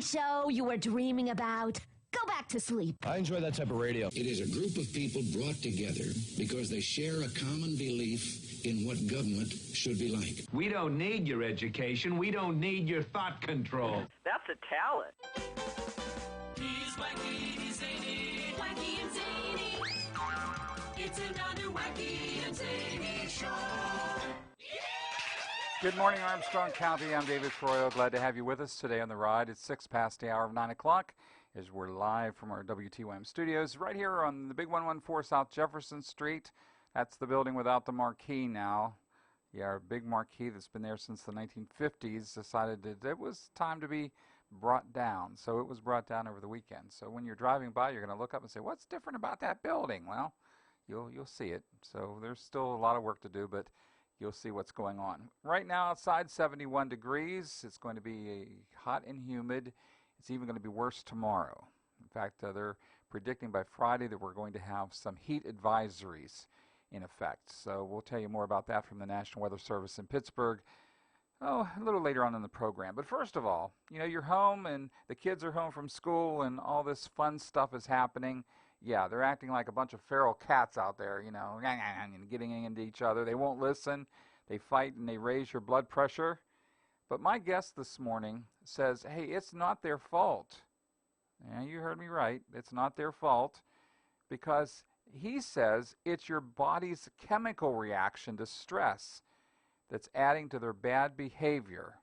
show you were dreaming about? Go back to sleep. I enjoy that type of radio. It is a group of people brought together because they share a common belief in what government should be like. We don't need your education. We don't need your thought control. That's a talent. He's wacky, he's zany. Wacky and zany. It's another wacky and zany show. Good morning, Armstrong County. I'm David Croyle. Glad to have you with us today on the ride. It's 6 past the hour of 9 o'clock as we're live from our WTYM studios right here on the big 114 South Jefferson Street. That's the building without the marquee now. Yeah, our big marquee that's been there since the 1950s decided that it was time to be brought down. So it was brought down over the weekend. So when you're driving by, you're going to look up and say, what's different about that building? Well, you'll see it. So there's still a lot of work to do, but you'll see what's going on. Right now outside, 71 degrees. It's going to be hot and humid. It's even going to be worse tomorrow. In fact, they're predicting by Friday that we're going to have some heat advisories in effect. So we'll tell you more about that from the National Weather Service in Pittsburgh a little later on in the program. But first of all, you're home and the kids are home from school and all this fun stuff is happening. Yeah, they're acting like a bunch of feral cats out there, and getting into each other. They won't listen. They fight and they raise your blood pressure. But my guest this morning says, hey, it's not their fault. Yeah, you heard me right. It's not their fault because he says it's your body's chemical reaction to stress that's adding to their bad behavior.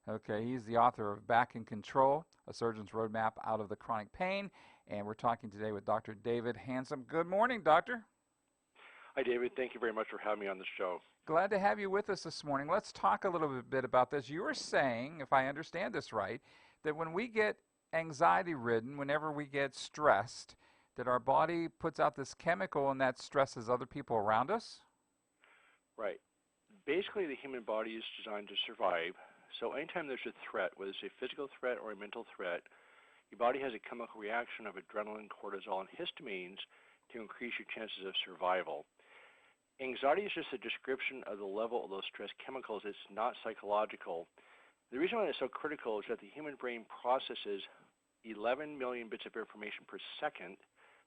Okay, he's the author of Back in Control, A Surgeon's Roadmap Out of the Chronic Pain, and we're talking today with Dr. David Handsome. Good morning, doctor. Hi, David. Thank you very much for having me on the show. Glad to have you with us this morning. Let's talk a little bit about this. You were saying, if I understand this right, that when we get anxiety-ridden, whenever we get stressed, that our body puts out this chemical and that stresses other people around us? Right. Basically, the human body is designed to survive. So anytime there's a threat, whether it's a physical threat or a mental threat, your body has a chemical reaction of adrenaline, cortisol, and histamines to increase your chances of survival. Anxiety is just a description of the level of those stress chemicals. It's not psychological. The reason why it's so critical is that the human brain processes 11 million bits of information per second.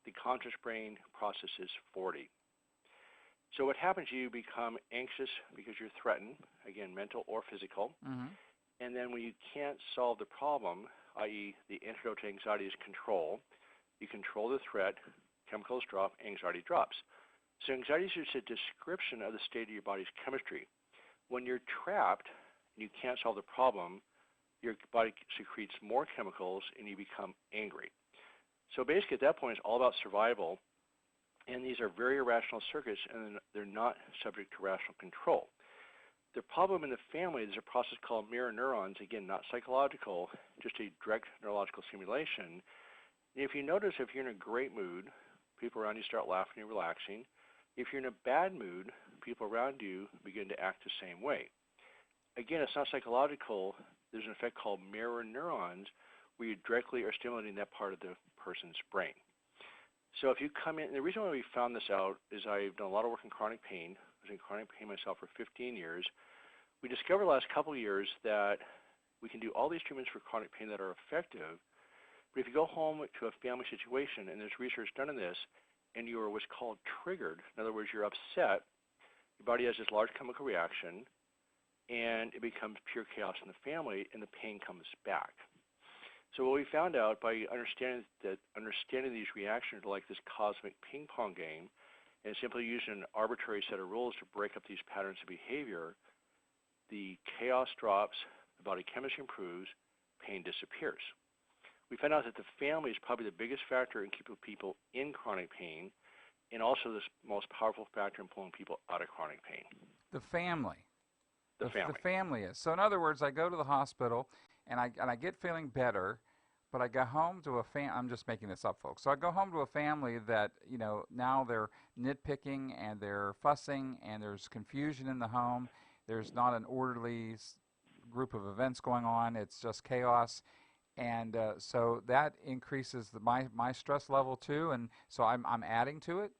The conscious brain processes 40. So what happens, you become anxious because you're threatened, again, mental or physical. And then when you can't solve the problem, i.e. the antidote to anxiety is control, you control the threat, chemicals drop, anxiety drops. So anxiety is just a description of the state of your body's chemistry. When you're trapped and you can't solve the problem, your body secretes more chemicals and you become angry. So basically at that point it's all about survival, and these are very irrational circuits and they're not subject to rational control. The problem in the family is a process called mirror neurons, again, not psychological, just a direct neurological stimulation. And if you notice, if you're in a great mood, people around you start laughing and relaxing. If you're in a bad mood, people around you begin to act the same way. Again, it's not psychological. There's an effect called mirror neurons where you directly are stimulating that part of the person's brain. So if you come in, and the reason why we found this out is I've done a lot of work in chronic pain. I was in chronic pain myself for 15 years. We discovered the last couple of years that we can do all these treatments for chronic pain that are effective, but if you go home to a family situation, and there's research done on this, and you are what's called triggered, in other words, you're upset, your body has this large chemical reaction, and it becomes pure chaos in the family, and the pain comes back. So what we found out by understanding these reactions are like this cosmic ping pong game, and simply using an arbitrary set of rules to break up these patterns of behavior, the chaos drops, the body chemistry improves, pain disappears. We found out that the family is probably the biggest factor in keeping people in chronic pain, and also the most powerful factor in pulling people out of chronic pain. The family. The family. The family is. So in other words, I go to the hospital and I get feeling better, but I go home to I'm just making this up, folks. So I go home to a family that, now they're nitpicking and they're fussing and there's confusion in the home. There's not an orderly group of events going on. It's just chaos. And so that increases my stress level too, and so I'm adding to it?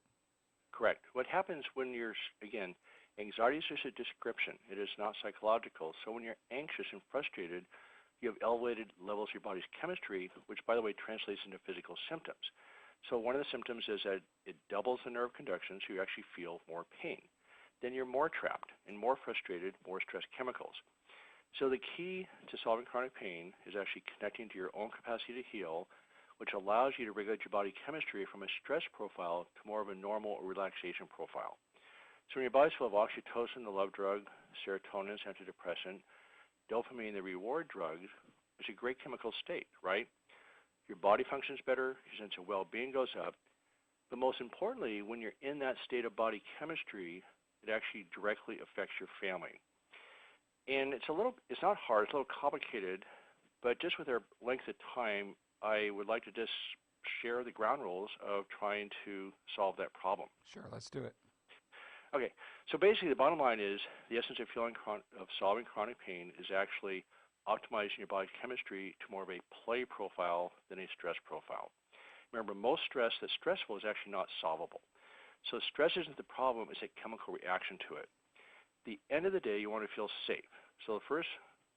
Correct. What happens when you're, again, anxiety is just a description. It is not psychological. So when you're anxious and frustrated, you have elevated levels of your body's chemistry, which, by the way, translates into physical symptoms. So one of the symptoms is that it doubles the nerve conduction, so you actually feel more pain. Then you're more trapped and more frustrated, more stress chemicals. So the key to solving chronic pain is actually connecting to your own capacity to heal, which allows you to regulate your body chemistry from a stress profile to more of a normal or relaxation profile. So when your body's full of oxytocin, the love drug, serotonin, antidepressant, dopamine, the reward drugs, it's a great chemical state, right? Your body functions better, your sense of well-being goes up, but most importantly, when you're in that state of body chemistry, it actually directly affects your family. And it's not hard, it's a little complicated, but just with our length of time, I would like to just share the ground rules of trying to solve that problem. Sure, let's do it. Okay, so basically the bottom line is the essence of solving chronic pain is actually optimizing your body chemistry to more of a play profile than a stress profile. Remember, most stress that's stressful is actually not solvable. So stress isn't the problem, it's a chemical reaction to it. At the end of the day, you want to feel safe. So the first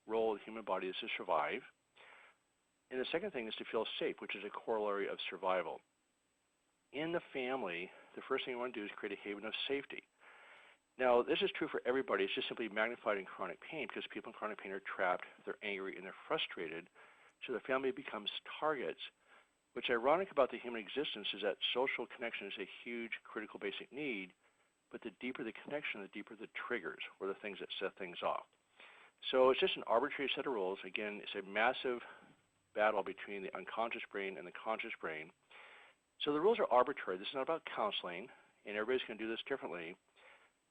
role of the human body is to survive. And the second thing is to feel safe, which is a corollary of survival. In the family, the first thing you want to do is create a haven of safety. Now, this is true for everybody. It's just simply magnified in chronic pain because people in chronic pain are trapped, they're angry, and they're frustrated. So the family becomes targets. What's ironic about the human existence is that social connection is a huge, critical, basic need, but the deeper the connection, the deeper the triggers or the things that set things off. So it's just an arbitrary set of rules. Again, it's a massive battle between the unconscious brain and the conscious brain. So the rules are arbitrary. This is not about counseling, and everybody's going to do this differently.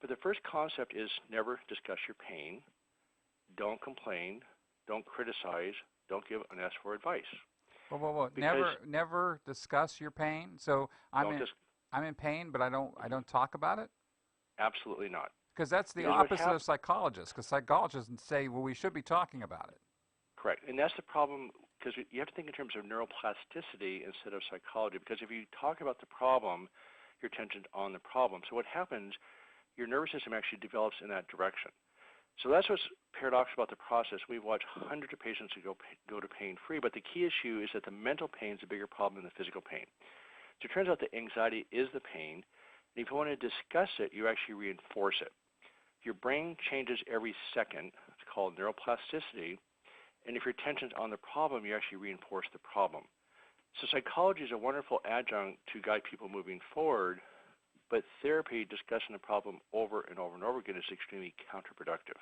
But the first concept is never discuss your pain, don't complain, don't criticize, don't give unasked for advice. Well. Never discuss your pain. So I'm in pain, but I don't talk about it. Absolutely not. Because that's the opposite of psychologists. Because psychologists say, well, we should be talking about it. Correct, and that's the problem. Because you have to think in terms of neuroplasticity instead of psychology. Because if you talk about the problem, your attention's on the problem. So what happens? Your nervous system actually develops in that direction. So that's what's paradoxical about the process. We've watched hundreds of patients who go to pain-free, but the key issue is that the mental pain is a bigger problem than the physical pain. So it turns out that anxiety is the pain, and if you want to discuss it, you actually reinforce it. Your brain changes every second. It's called neuroplasticity, and if your attention's on the problem, you actually reinforce the problem. So psychology is a wonderful adjunct to guide people moving forward, but therapy, discussing the problem over and over and over again, is extremely counterproductive.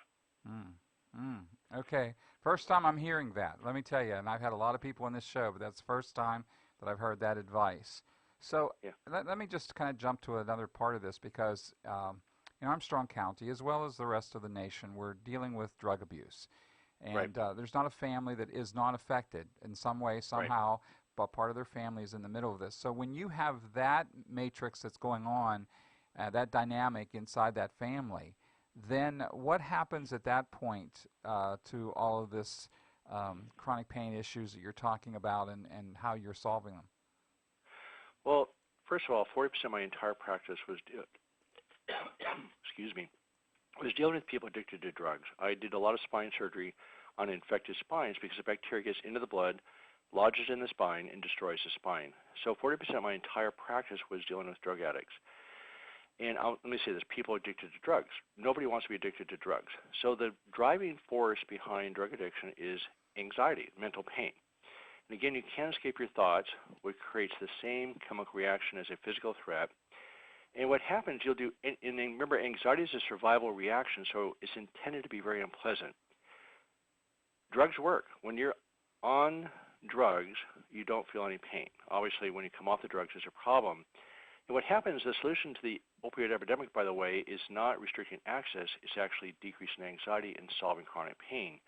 Okay. First time I'm hearing that. Let me tell you, and I've had a lot of people on this show, but that's the first time that I've heard that advice. So let me just kind of jump to another part of this because in Armstrong County, as well as the rest of the nation, we're dealing with drug abuse. And there's not a family that is not affected in some way, somehow, but part of their family is in the middle of this. So when you have that matrix that's going on, that dynamic inside that family, then what happens at that point to all of this chronic pain issues that you're talking about and how you're solving them? Well, first of all, 40% of my entire practice was was dealing with people addicted to drugs. I did a lot of spine surgery on infected spines because the bacteria gets into the blood, lodges in the spine, and destroys the spine. So 40% of my entire practice was dealing with drug addicts. And let me say this, people addicted to drugs. Nobody wants to be addicted to drugs. So the driving force behind drug addiction is anxiety, mental pain. And again, you can't escape your thoughts, which creates the same chemical reaction as a physical threat. And what happens, you'll do, and remember, anxiety is a survival reaction, so it's intended to be very unpleasant. Drugs work. When you're on drugs, you don't feel any pain. Obviously, when you come off the drugs, there's a problem. And what happens, the solution to the opioid epidemic, by the way, is not restricting access, it's actually decreasing anxiety and solving chronic pain.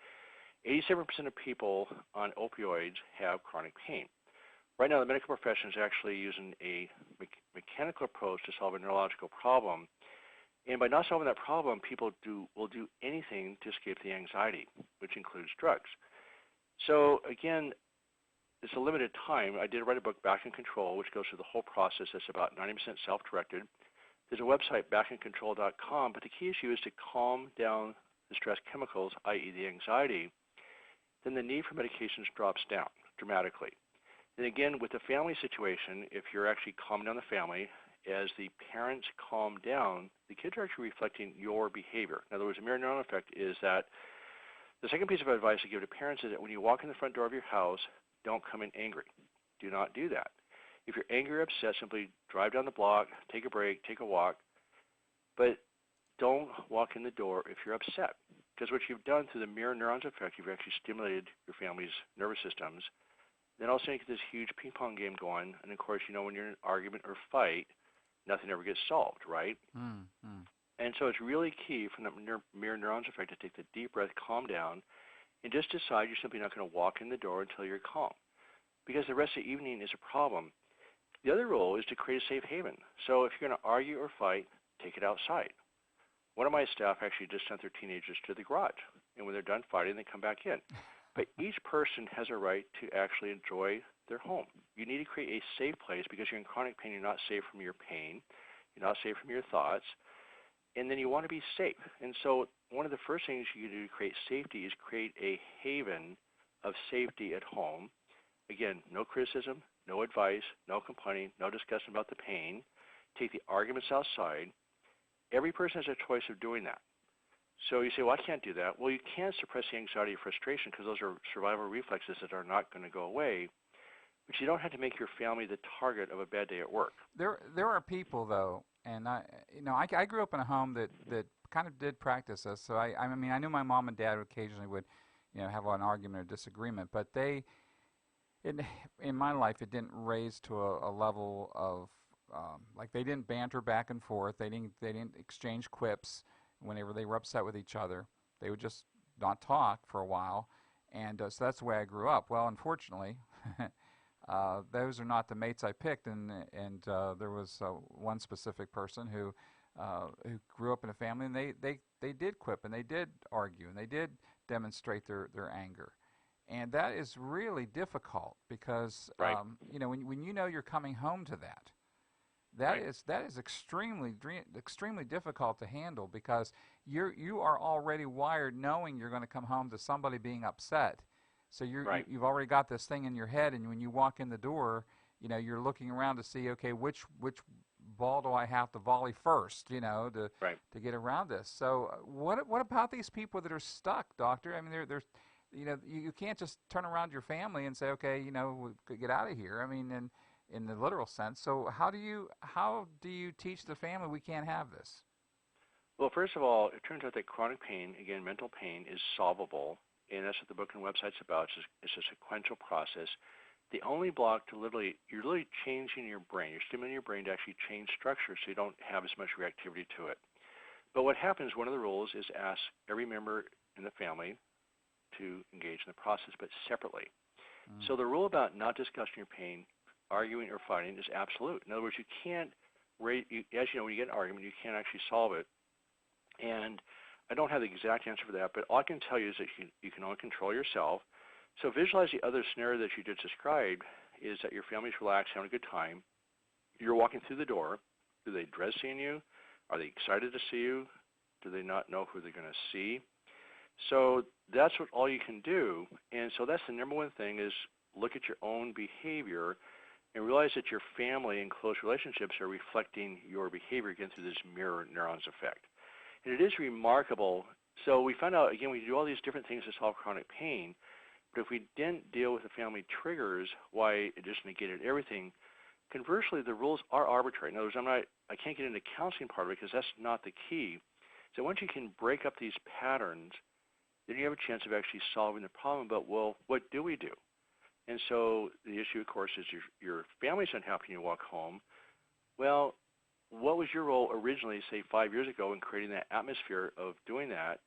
87% of people on opioids have chronic pain. Right now, the medical profession is actually using a mechanical approach to solve a neurological problem. And by not solving that problem, people will do anything to escape the anxiety, which includes drugs. So again, it's a limited time. I did write a book, Back in Control, which goes through the whole process. That's about 90% self-directed. There's a website, backincontrol.com, but the key issue is to calm down the stress chemicals, i.e. the anxiety. then the need for medications drops down dramatically. And again, with the family situation, if you're actually calming down the family, as the parents calm down, the kids are actually reflecting your behavior. In other words, the mirror neuron effect is that the second piece of advice I give to parents is that when you walk in the front door of your house, don't come in angry. Do not do that. If you're angry or upset, simply drive down the block, take a break, take a walk, but don't walk in the door if you're upset. Because what you've done through the mirror neurons effect, you've actually stimulated your family's nervous systems. Then all of a sudden you get this huge ping pong game going, and of course, you know, when you're in an argument or fight, nothing ever gets solved, right? And so it's really key from the mirror neurons effect to take the deep breath, calm down, and just decide you're simply not going to walk in the door until you're calm. Because the rest of the evening is a problem. The other rule is to create a safe haven. So if you're going to argue or fight, take it outside. One of my staff actually just sent their teenagers to the garage, and when they're done fighting, they come back in. But each person has a right to actually enjoy their home. You need to create a safe place because you're in chronic pain. You're not safe from your pain. You're not safe from your thoughts. And then you want to be safe. And so one of the first things you do to create safety is create a haven of safety at home. Again, no criticism, no advice, no complaining, no discussion about the pain. Take the arguments outside. Every person has a choice of doing that. So you say, well, I can't do that. Well, you can suppress the anxiety or frustration because those are survival reflexes that are not going to go away. But you don't have to make your family the target of a bad day at work. There are people, though, and I grew up in a home that kind of did practice this. So I mean, I knew my mom and dad occasionally would, have an argument or disagreement, but in my life, it didn't raise to a level of like they didn't banter back and forth. They didn't exchange quips whenever they were upset with each other. They would just not talk for a while, and so that's the way I grew up. Well, unfortunately, those are not the mates I picked, and there was one specific person who grew up in a family, and they did quip, and they did argue, and they did demonstrate their anger. And that is really difficult because, right. When you know you're coming home to that right. is extremely difficult to handle because you are already wired knowing you're going to come home to somebody being upset. So you've already got this thing in your head, and when you walk in the door, you're looking around to see, okay, which ball do I have to volley first, to get around this. So what about these people that are stuck, doctor? I mean, they're you can't just turn around your family and say, okay, get out of here. I mean, in the literal sense. So how do you teach the family we can't have this? Well, first of all, it turns out that chronic pain, again, mental pain, is solvable, and that's what the book and website's about. It's a sequential process. The only block you're literally changing your brain. You're stimulating your brain to actually change structure so you don't have as much reactivity to it. But what happens, one of the rules is ask every member in the family to engage in the process, but separately. So the rule about not discussing your pain, arguing or fighting is absolute. In other words, you can't, as you know, when you get an argument, you can't actually solve it. And I don't have the exact answer for that, but all I can tell you is that you can only control yourself. So visualize the other scenario that you just described is that your family's relaxed, having a good time. You're walking through the door. Do they dread seeing you? Are they excited to see you? Do they not know who they're going to see? So that's what all you can do. And so that's the number one thing is look at your own behavior and realize that your family and close relationships are reflecting your behavior again through this mirror neurons effect. And it is remarkable. So we found out, again, we do all these different things to solve chronic pain, but if we didn't deal with the family triggers, why it just negated everything, conversely, the rules are arbitrary. In other words, I can't get into counseling part of it because that's not the key. So once you can break up these patterns, then you have a chance of actually solving the problem. But, well, what do we do? And so the issue, of course, is your family's unhappy when you walk home. Well, what was your role originally, say 5 years ago, in creating that atmosphere of doing that,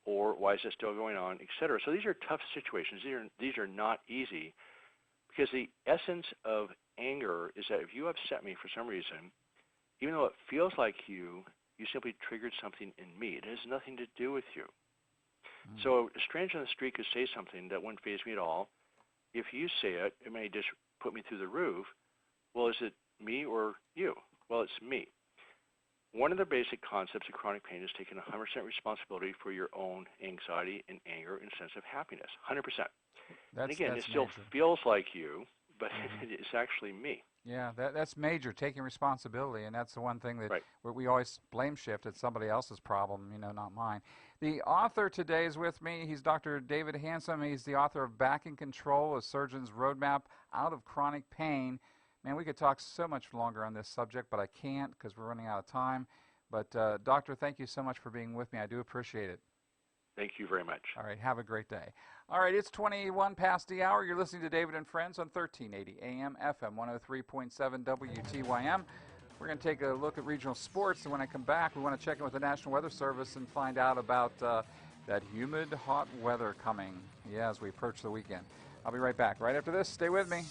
or why is it still going on, et cetera? So these are tough situations. These are not easy because the essence of anger is that if you upset me for some reason, even though it feels like you simply triggered something in me. It has nothing to do with you. So a stranger on the street could say something that wouldn't faze me at all. If you say it, it may just put me through the roof. Well, is it me or you? Well, it's me. One of the basic concepts of chronic pain is taking 100% responsibility for your own anxiety and anger and sense of happiness. 100%. And again, it still feels like you, but it's actually me. Yeah, that's major, taking responsibility, and that's the one thing that we always blame shift. It's somebody else's problem, not mine. The author today is with me. He's Dr. David Handsome. He's the author of Back in Control, A Surgeon's Roadmap Out of Chronic Pain. Man, we could talk so much longer on this subject, but I can't because we're running out of time. But, Doctor, thank you so much for being with me. I do appreciate it. Thank you very much. All right, have a great day. All right, it's 21 past the hour. You're listening to David and Friends on 1380 AM, FM 103.7 WTYM. We're going to take a look at regional sports, and when I come back, we want to check in with the National Weather Service and find out about that humid, hot weather coming, as we approach the weekend. I'll be right back. Right after this, stay with me.